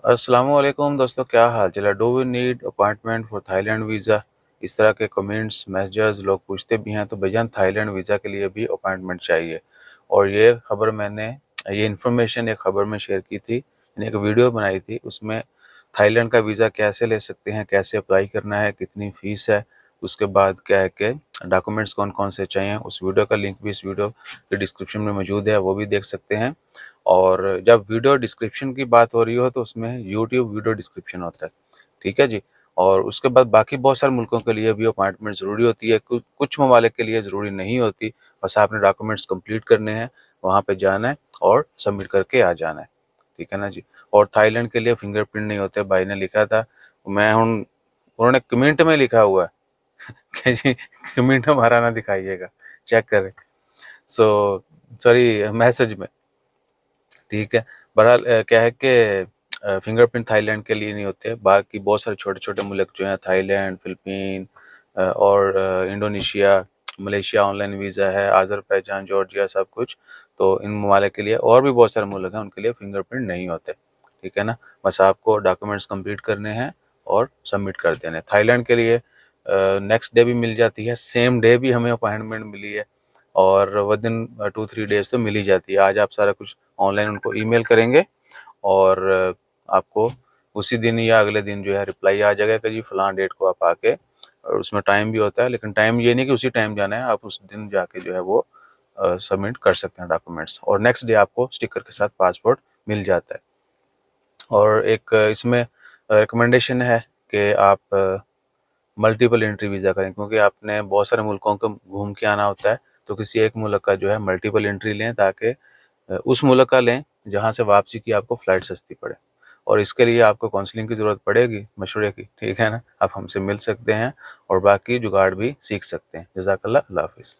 السلام علیکم دوستوں، کیا حال چل ہے؟ Do we need appointment for Thailand visa? اس طرح کے کمنٹس میسیجز لوگ پوچھتے بھی ہیں، تو بھیجان تھائی لینڈ ویزا کے لیے بھی اپائنٹمنٹ چاہیے۔ اور یہ انفارمیشن ایک خبر میں شیئر کی تھی، یعنی ایک ویڈیو بنائی تھی، اس میں تھائی لینڈ کا ویزا کیسے لے سکتے ہیں، کیسے اپلائی کرنا ہے، کتنی فیس ہے، اس کے بعد کیا ہے کہ ڈاکومنٹس کون کون سے چاہیے۔ اس ویڈیو کا لنک بھی اس ویڈیو کے ڈسکرپشن میں موجود ہے، وہ بھی دیکھ سکتے ہیں۔ اور جب ویڈیو ڈسکرپشن کی بات ہو رہی ہو تو اس میں یوٹیوب ویڈیو ڈسکرپشن ہوتا ہے، ٹھیک ہے جی۔ اور اس کے بعد باقی بہت سارے ملکوں کے لیے بھی اپائنٹمنٹ ضروری ہوتی ہے، کچھ ممالک کے لیے ضروری نہیں ہوتی، بس آپ نے ڈاکومنٹس کمپلیٹ کرنے ہیں، وہاں پہ جانا ہے اور سبمٹ کر کے آ جانا ہے، ٹھیک ہے نا جی۔ اور تھائی لینڈ کے لیے فنگر پرنٹ نہیں ہوتے، بھائی نے لکھا تھا، انہوں نے کمنٹ میں لکھا ہوا ہے کہ جی کمنٹ ہمارا نہ دکھائیے گا، چیک کریں، سوری میسج میں، ٹھیک ہے۔ بہرحال کیا ہے کہ فنگر پرنٹ تھائی لینڈ کے لیے نہیں ہوتے، باقی بہت سارے چھوٹے چھوٹے ملک جو ہیں، تھائی لینڈ، فلپین اور Indonesia, Malaysia online visa ہے، آذربائیجان، جارجیا، سب کچھ، تو ان ممالک کے لیے اور بھی بہت سارے ملک ہیں، ان کے لیے فنگر پرنٹ نہیں ہوتے، ٹھیک ہے نا۔ بس آپ کو ڈاکومنٹس کمپلیٹ کرنے ہیں اور سبمٹ کر دینے۔ تھائی لینڈ کے لیے نیکسٹ ڈے بھی مل جاتی ہے، سیم ڈے بھی ہمیں اپائنٹمنٹ ملی ہے، اور ودن 2-3 days تو مل ہی جاتی ہے۔ آج آپ سارا کچھ آن لائن ان کو ای میل کریں گے اور آپ کو اسی دن یا اگلے دن جو ہے رپلائی آ جائے گا کہ جی فلاں ڈیٹ کو آپ آ کے، اور اس میں ٹائم بھی ہوتا ہے، لیکن ٹائم یہ نہیں کہ اسی ٹائم جانا ہے، آپ اس دن جا کے جو ہے وہ سبمٹ کر سکتے ہیں ڈاکومنٹس، اور نیکسٹ ڈے آپ کو اسٹیکر کے ساتھ پاسپورٹ مل جاتا ہے۔ اور ایک اس میں ریکمنڈیشن ہے کہ آپ ملٹیپل انٹری ویزا کریں، کیونکہ آپ نے بہت سارے ملکوں کو گھوم کے آنا ہوتا ہے، تو کسی ایک ملک کا جو ہے ملٹیپل انٹری لیں، تاکہ اس ملک کا لیں جہاں سے واپسی کی آپ کو فلائٹ سستی پڑے۔ اور اس کے لیے آپ کو کاؤنسلنگ کی ضرورت پڑے گی، مشورے کی، ٹھیک ہے نا۔ آپ ہم سے مل سکتے ہیں اور باقی جگاڑ بھی سیکھ سکتے ہیں۔ جزاک اللہ، اللہ حافظ۔